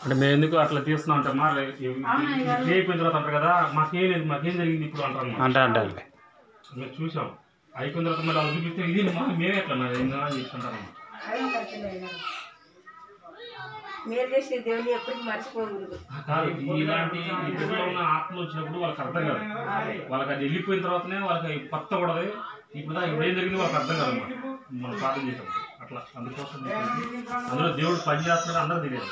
అంటే మేము ఎందుకు అట్లా తీస్తున్నాం అంటే మా అయిపోయిన తర్వాత అంటారు కదా మాకేం లేదు మాకేం జరిగింది ఇప్పుడు అంటారు అంటే మేము చూసాం అయిపోయిన తర్వాత మళ్ళీ అది చూపిస్తే ఇది మేమే ఎట్లా అని చెప్తుంటారు. కాదు ఇలాంటి ఇద్దరులో ఉన్న ఆత్మలు వచ్చినప్పుడు వాళ్ళకి అర్థం కాదు. వాళ్ళకి అది వెళ్ళిపోయిన తర్వాతనే వాళ్ళకి కొత్త కూడదు ఇప్పుడు ఏం జరిగింది వాళ్ళకి అర్థం కాదు అన్నమాట. మనం ప్రార్థన చేసాం అట్లా అందుకోసం అందులో దేవుడు పని చేస్తున్నాడు అందరూ తెలియదు.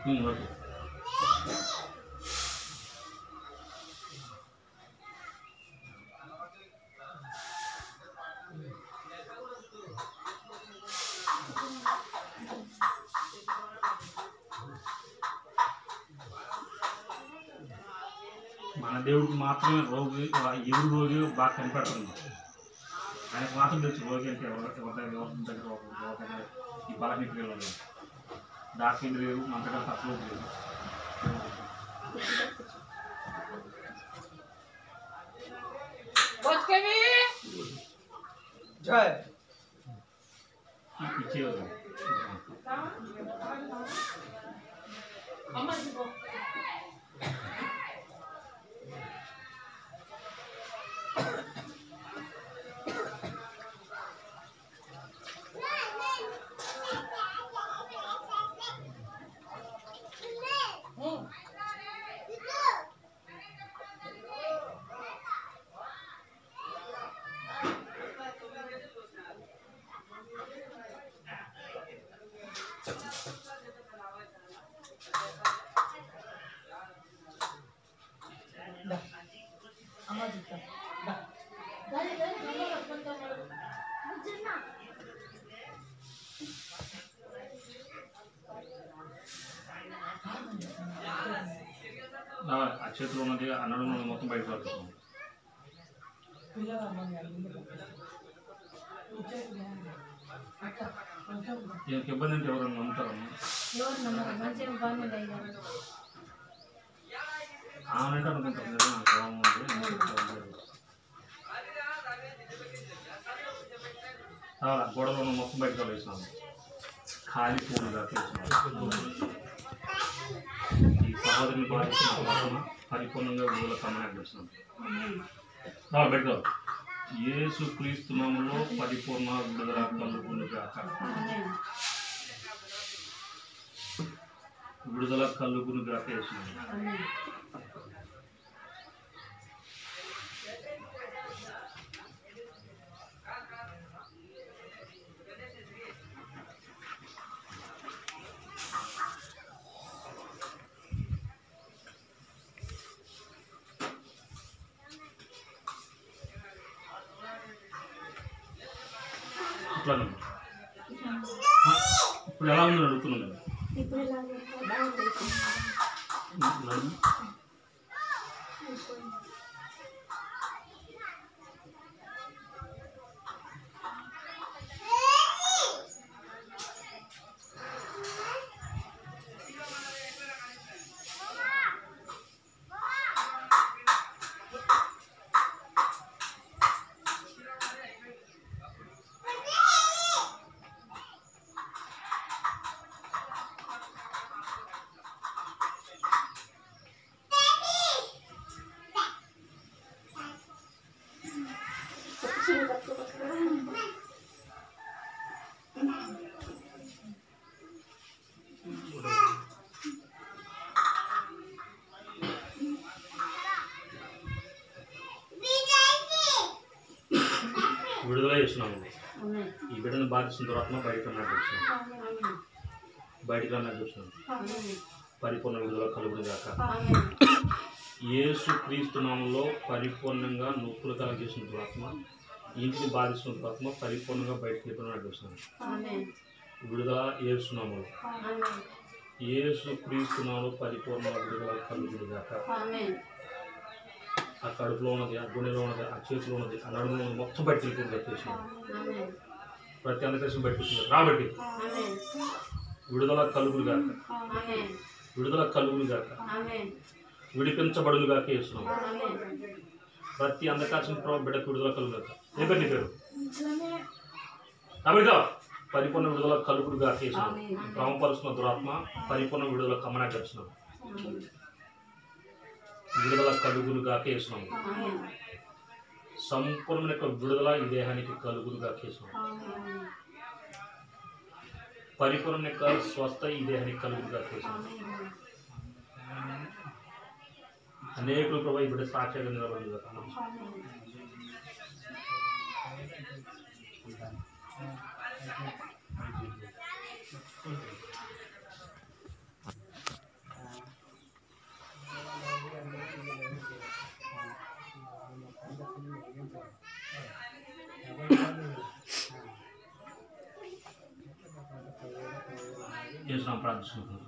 ఓకే మన దేవుడికి మాత్రమే రోగి ఎవరు రోగి బాగా కనిపెడుతుంది. ఆయనకు మాత్రం తెలుసు రోగి అంటే ఎవరి దగ్గర ఈ బలహీనతలు లేదు. డాక్టర్ లేదు మన దగ్గర తక్కువ లేదు. ఇచ్చేవారు ఆ చేతిలో ఉన్నది అన్నడం మొత్తం బయట పడుతుంది. ఇబ్బంది అంటే ఎవరైనా నమ్ముతారమ్మా? ఆమెనంటే అనుకుంటారు గొడవలో ఉన్న మొత్తం బయటకు వేసినాము. ఖాళీ పూలుగా తెలిసినాము. ఈ సహోదరుని బాధించిన పరిపూర్ణంగా విడుదల కమ్మడానికి వచ్చినాం. బయట యేసు క్రీస్తు నామములో పరిపూర్ణ విడుదల కలుగునుగాక. విడుదల కలుగునుగాక వేసినాము. ఇప్పుడు ఎలా ఉందని అడుగుతున్నాను కదా. విడుదల చేస్తున్నాము. ఈ బిడ్డను బాధిస్తున్న తర్వాత బయటకు రాన్నట్టు చూస్తున్నాం. పరిపూర్ణ విడుదల కలుగునుగాక. యేసు క్రీస్తు నామములో పరిపూర్ణంగా నొప్పులు కలిగేసిన ఆత్మ, ఇంటిని బాధిస్తున్న ఆత్మ పరిపూర్ణంగా బయటకు వెళ్ళిపోయినట్టు చూస్తున్నాం. విడుదల యేసు నామములో, యేసు క్రీస్తు నామములో పరిపూర్ణ విడుదల కలుగునుగాక. ఆ కడుపులో ఉన్నది, ఆ గుండెలో ఉన్నది, ఆ చేతిలో ఉన్నది, ఆ నడుములో ఉన్నది మొత్తం బయటకు వెళ్ళిపోయినట్టు చూస్తున్నాం. ప్రతి అంధకారం బయటకు రాబట్టి విడుదల కలుగులు గాక, విడుదల కలుగులు గాక, విడిపించబడులు గాక చేస్తున్నాం. ప్రతి అంధకారం ప్రభు బిడ్డకు విడుదల కలుగు గాక. ఏ పేరు నీ పేరు? అమెరికా పరిపూర్ణ విడుదల కలుగులు గాక చేస్తున్నాం. క్రమపరుస్తున్న దురాత్మ పరిపూర్ణ విడుదల కమ్మనా గడిచినాం. విడుదల కలుగులు గాక చేస్తున్నాం. సంపూర్ణ విడుదల ఈ దేహానికి కలుగులు గాక చేస్తున్నాం. పరిపూర్ణ స్వస్థ ఈ దేహానికి కలుగులు గాక చేస్తున్నాం. అనేకులు ప్రభు ఈ బిడ్డ సాక్ష్యంగా నిలబడి చేస్తున్నాం. ప్రార్థిస్తున్నాం.